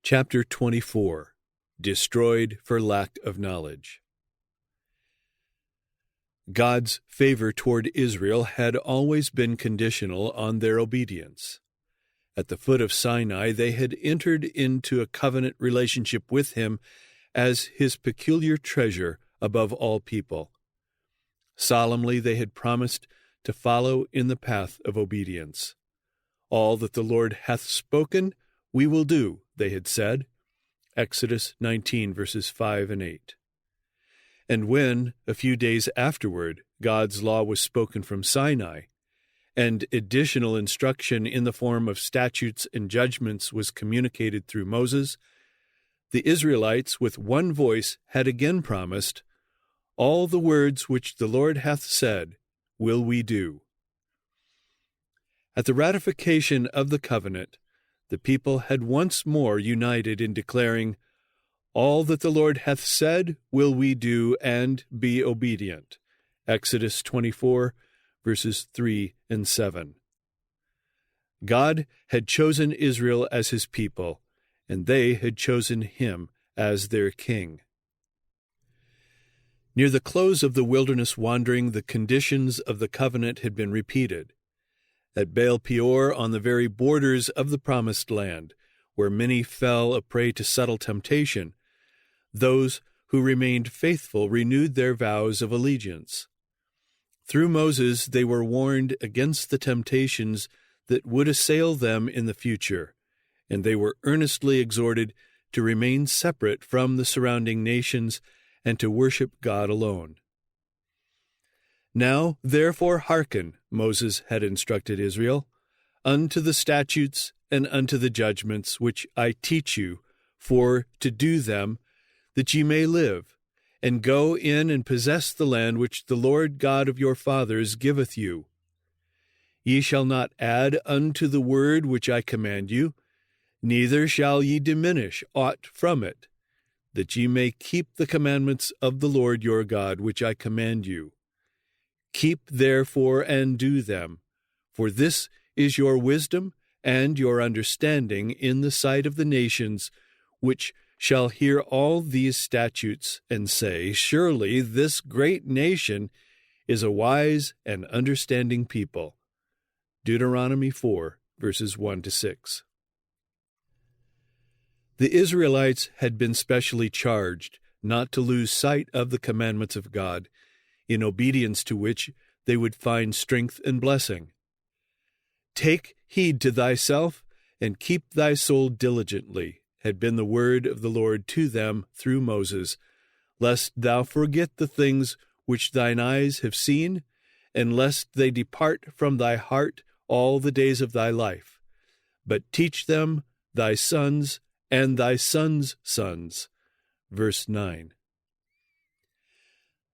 Chapter 24. Destroyed for Lack of Knowledge. God's favor toward Israel had always been conditional on their obedience. At the foot of Sinai, they had entered into a covenant relationship with him as his peculiar treasure above all people. Solemnly they had promised to follow in the path of obedience. All that the Lord hath spoken, we will do, they had said. Exodus 19, verses 5 and 8. And when, a few days afterward, God's law was spoken from Sinai, and additional instruction in the form of statutes and judgments was communicated through Moses, the Israelites with one voice had again promised, "All the words which the Lord hath said will we do." At the ratification of the covenant, the people had once more united in declaring, "All that the Lord hath said will we do and be obedient." Exodus 24, verses 3 and 7. God had chosen Israel as his people, and they had chosen him as their king. Near the close of the wilderness wandering, the conditions of the covenant had been repeated. At Baal Peor, on the very borders of the Promised Land, where many fell a prey to subtle temptation, those who remained faithful renewed their vows of allegiance. Through Moses, they were warned against the temptations that would assail them in the future, and they were earnestly exhorted to remain separate from the surrounding nations and to worship God alone. "Now, therefore, hearken," Moses had instructed Israel, "unto the statutes and unto the judgments which I teach you, for to do them, that ye may live, and go in and possess the land which the Lord God of your fathers giveth you. Ye shall not add unto the word which I command you, neither shall ye diminish aught from it, that ye may keep the commandments of the Lord your God which I command you. Keep therefore and do them, for this is your wisdom and your understanding in the sight of the nations, which shall hear all these statutes and say, Surely this great nation is a wise and understanding people." Deuteronomy 4, verses 1 to 6. The Israelites had been specially charged not to lose sight of the commandments of God, in obedience to which they would find strength and blessing. "Take heed to thyself, and keep thy soul diligently," had been the word of the Lord to them through Moses, "lest thou forget the things which thine eyes have seen, and lest they depart from thy heart all the days of thy life. But teach them thy sons and thy sons' sons." Verse 9.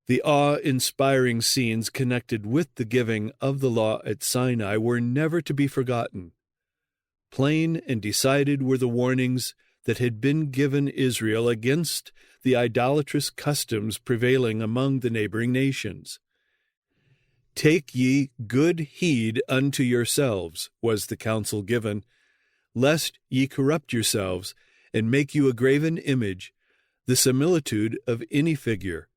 The awe-inspiring scenes connected with the giving of the law at Sinai were never to be forgotten. Plain and decided were the warnings that had been given Israel against the idolatrous customs prevailing among the neighboring nations. "Take ye good heed unto yourselves," was the counsel given, "lest ye corrupt yourselves, and make you a graven image, the similitude of any figure.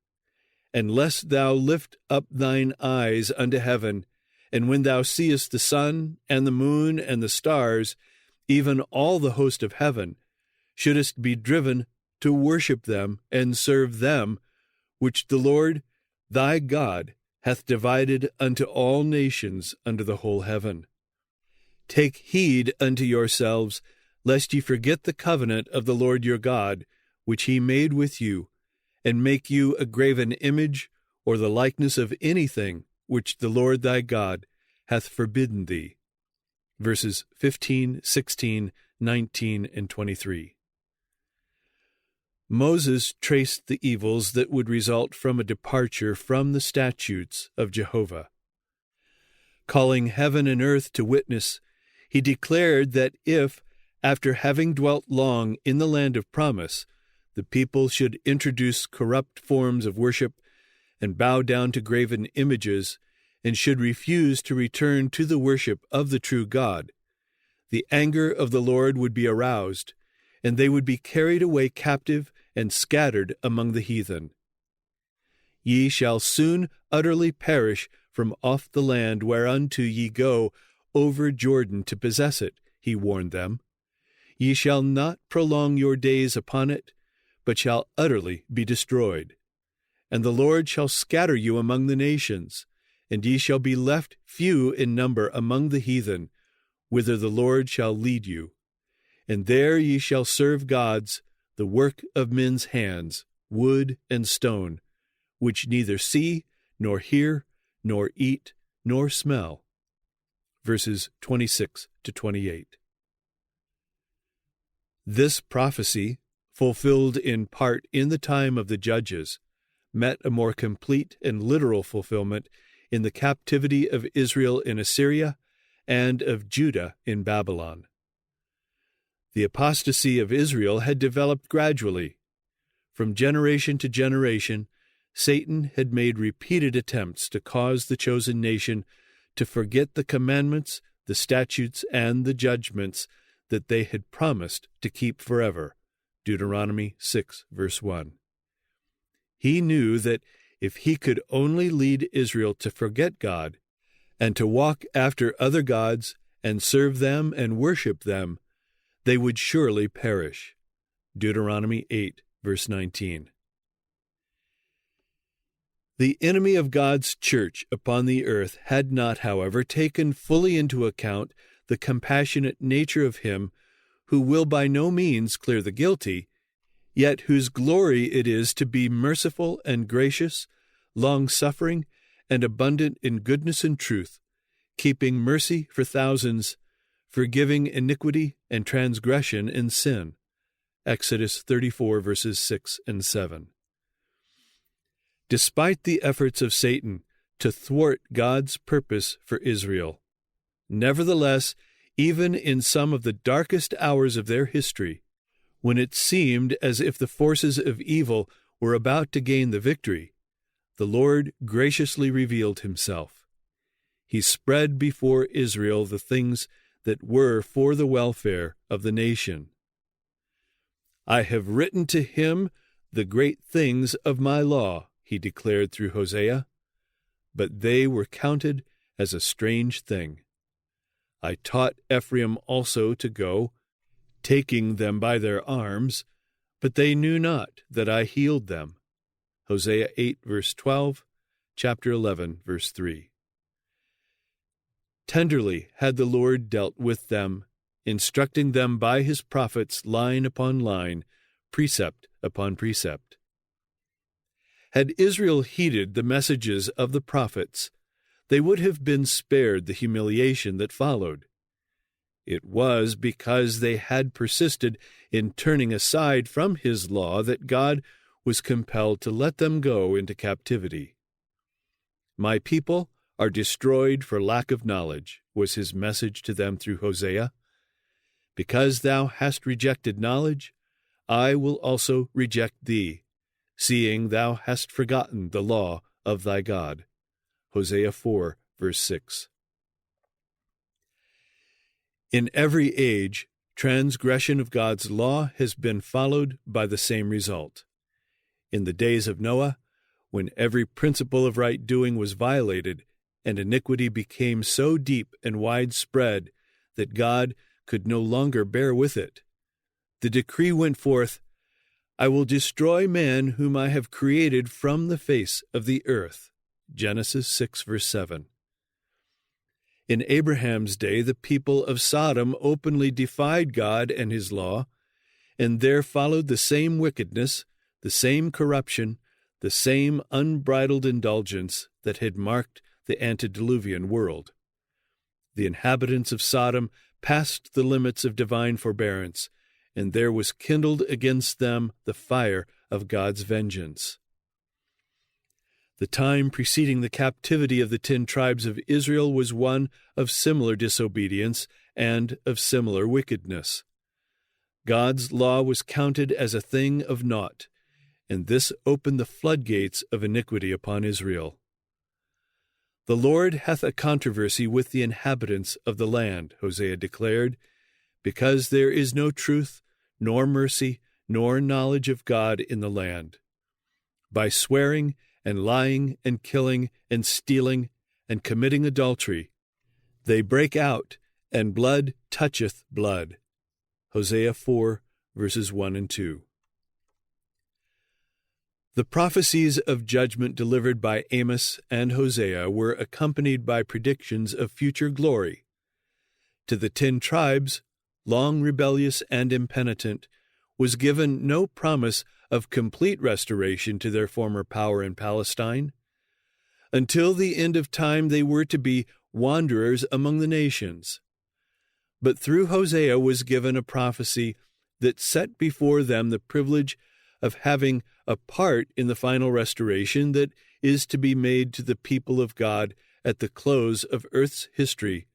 And lest thou lift up thine eyes unto heaven, and when thou seest the sun and the moon and the stars, even all the host of heaven, shouldest be driven to worship them and serve them, which the Lord thy God hath divided unto all nations under the whole heaven. Take heed unto yourselves, lest ye forget the covenant of the Lord your God, which he made with you, and make you a graven image, or the likeness of anything which the Lord thy God hath forbidden thee." Verses 15, 16, 19, and 23. Moses traced the evils that would result from a departure from the statutes of Jehovah. Calling heaven and earth to witness, he declared that if, after having dwelt long in the land of promise, the people should introduce corrupt forms of worship and bow down to graven images, and should refuse to return to the worship of the true God, the anger of the Lord would be aroused, and they would be carried away captive and scattered among the heathen. Ye shall soon utterly perish from off the land whereunto ye go over Jordan to possess it, he warned them. Ye shall not prolong your days upon it, but shall utterly be destroyed. And the Lord shall scatter you among the nations, and ye shall be left few in number among the heathen, whither the Lord shall lead you. And there ye shall serve gods, the work of men's hands, wood and stone, which neither see, nor hear, nor eat, nor smell. Verses 26 to 28. This prophecy, fulfilled in part in the time of the judges, met a more complete and literal fulfillment in the captivity of Israel in Assyria and of Judah in Babylon. The apostasy of Israel had developed gradually. From generation to generation, Satan had made repeated attempts to cause the chosen nation to forget the commandments, the statutes, and the judgments that they had promised to keep forever. Deuteronomy 6, verse 1. He knew that if he could only lead Israel to forget God and to walk after other gods and serve them and worship them, they would surely perish. Deuteronomy 8, verse 19. The enemy of God's church upon the earth had not, however, taken fully into account the compassionate nature of him who will by no means clear the guilty, yet whose glory it is to be merciful and gracious, long-suffering, and abundant in goodness and truth, keeping mercy for thousands, forgiving iniquity and transgression and sin. Exodus 34, verses 6 and 7. Despite the efforts of Satan to thwart God's purpose for Israel, nevertheless, even in some of the darkest hours of their history, when it seemed as if the forces of evil were about to gain the victory, the Lord graciously revealed himself. He spread before Israel the things that were for the welfare of the nation. I have written to him the great things of my law, he declared through Hosea, but they were counted as a strange thing. I taught Ephraim also to go, taking them by their arms, but they knew not that I healed them. Hosea 8, verse 12, chapter 11, verse 3. Tenderly had the Lord dealt with them, instructing them by his prophets line upon line, precept upon precept. Had Israel heeded the messages of the prophets, they would have been spared the humiliation that followed. It was because they had persisted in turning aside from his law that God was compelled to let them go into captivity. My people are destroyed for lack of knowledge, was his message to them through Hosea. Because thou hast rejected knowledge, I will also reject thee, seeing thou hast forgotten the law of thy God. Hosea 4, verse 6. In every age, transgression of God's law has been followed by the same result. In the days of Noah, when every principle of right doing was violated, and iniquity became so deep and widespread that God could no longer bear with it, the decree went forth, I will destroy man whom I have created from the face of the earth. Genesis 6, verse 7. In Abraham's day, the people of Sodom openly defied God and his law, and there followed the same wickedness, the same corruption, the same unbridled indulgence that had marked the antediluvian world. The inhabitants of Sodom passed the limits of divine forbearance, and there was kindled against them the fire of God's vengeance. The time preceding the captivity of the 10 tribes of Israel was one of similar disobedience and of similar wickedness. God's law was counted as a thing of naught, and this opened the floodgates of iniquity upon Israel. The Lord hath a controversy with the inhabitants of the land, Hosea declared, because there is no truth, nor mercy, nor knowledge of God in the land. By swearing and lying and killing and stealing and committing adultery, they break out, and blood toucheth blood. Hosea 4, verses 1 and 2. The prophecies of judgment delivered by Amos and Hosea were accompanied by predictions of future glory. To the 10 tribes, long rebellious and impenitent, was given no promise of complete restoration to their former power in Palestine. Until the end of time they were to be wanderers among the nations. But through Hosea was given a prophecy that set before them the privilege of having a part in the final restoration that is to be made to the people of God at the close of earth's history,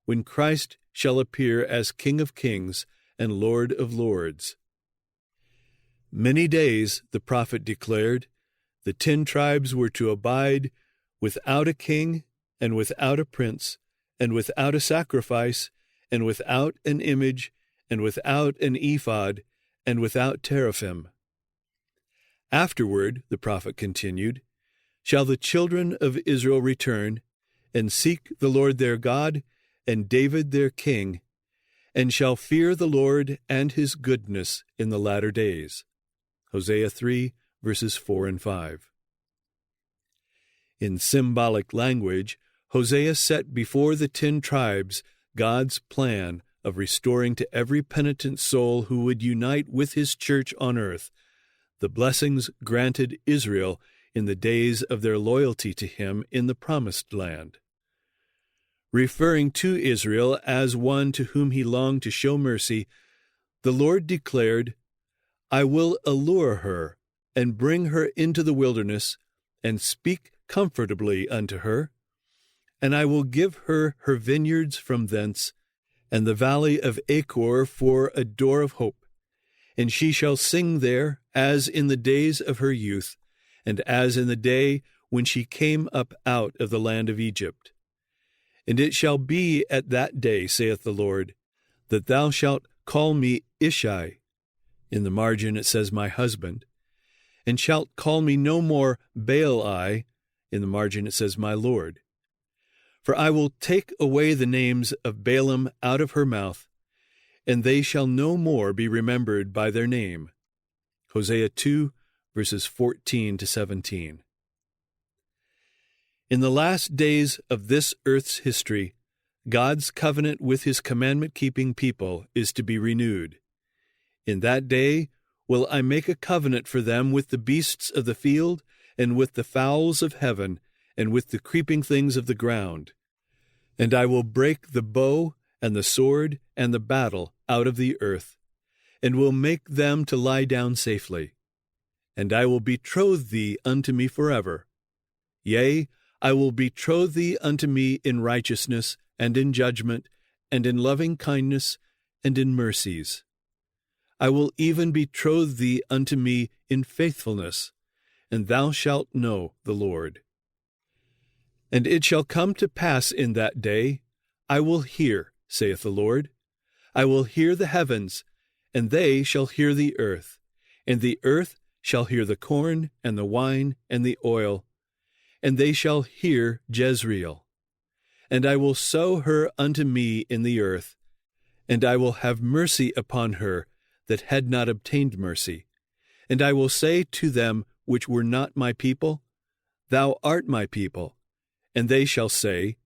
when Christ shall appear as King of kings and Lord of lords. Many days, the prophet declared, the 10 tribes were to abide without a king, and without a prince, and without a sacrifice, and without an image, and without an ephod, and without teraphim. Afterward, the prophet continued, shall the children of Israel return, and seek the Lord their God, and David their king, and shall fear the Lord and his goodness in the latter days. Hosea 3, verses 4 and 5. In symbolic language, Hosea set before the 10 tribes God's plan of restoring to every penitent soul who would unite with his church on earth the blessings granted Israel in the days of their loyalty to him in the Promised Land. Referring to Israel as one to whom he longed to show mercy, the Lord declared, I will allure her, and bring her into the wilderness, and speak comfortably unto her. And I will give her her vineyards from thence, and the valley of Achor for a door of hope. And she shall sing there, as in the days of her youth, and as in the day when she came up out of the land of Egypt. And it shall be at that day, saith the Lord, that thou shalt call me Ishai. In the margin it says my husband. And shalt call me no more Baal-I. In the margin it says my Lord. For I will take away the names of Balaam out of her mouth, and they shall no more be remembered by their name. Hosea 2, verses 14 to 17. In the last days of this earth's history, God's covenant with his commandment-keeping people is to be renewed. In that day will I make a covenant for them with the beasts of the field, and with the fowls of heaven, and with the creeping things of the ground. And I will break the bow, and the sword, and the battle out of the earth, and will make them to lie down safely. And I will betroth thee unto me forever. Yea, I will betroth thee unto me in righteousness, and in judgment, and in loving kindness, and in mercies. I will even betroth thee unto me in faithfulness, and thou shalt know the Lord. And it shall come to pass in that day, I will hear, saith the Lord. I will hear the heavens, and they shall hear the earth, and the earth shall hear the corn, and the wine, and the oil, and they shall hear Jezreel. And I will sow her unto me in the earth, and I will have mercy upon her that had not obtained mercy. And I will say to them which were not my people, Thou art my people. And they shall say,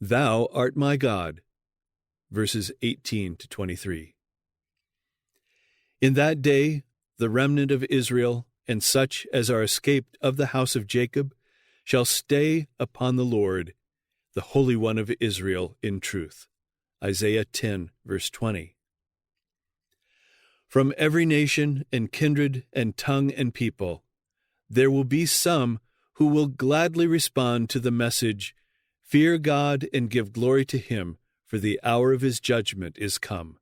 Thou art my God. Verses 18 to 23. In that day, the remnant of Israel, and such as are escaped of the house of Jacob, shall stay upon the Lord, the Holy One of Israel, in truth. Isaiah 10, verse 20. From every nation and kindred and tongue and people, there will be some who will gladly respond to the message, Fear God and give glory to him, for the hour of his judgment is come.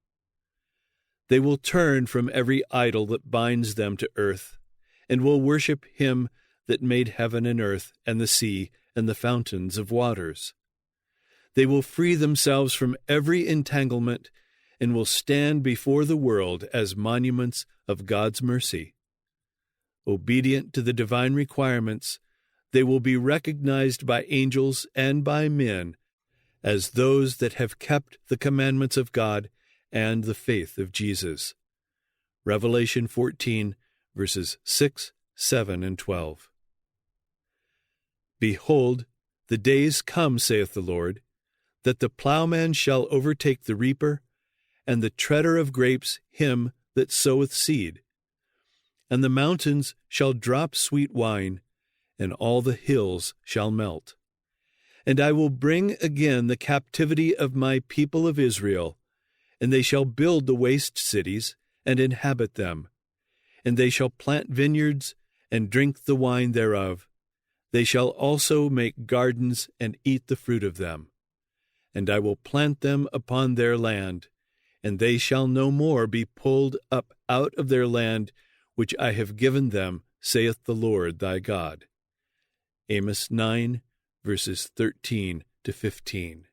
They will turn from every idol that binds them to earth, and will worship him that made heaven and earth and the sea and the fountains of waters. They will free themselves from every entanglement and will stand before the world as monuments of God's mercy. Obedient to the divine requirements, they will be recognized by angels and by men as those that have kept the commandments of God and the faith of Jesus. Revelation 14, verses 6, 7, and 12. Behold, the days come, saith the Lord, that the plowman shall overtake the reaper, and the treader of grapes him that soweth seed. And the mountains shall drop sweet wine, and all the hills shall melt. And I will bring again the captivity of my people of Israel, and they shall build the waste cities, and inhabit them. And they shall plant vineyards, and drink the wine thereof. They shall also make gardens, and eat the fruit of them. And I will plant them upon their land, and they shall no more be pulled up out of their land, which I have given them, saith the Lord thy God. Amos 9, verses 13 to 15.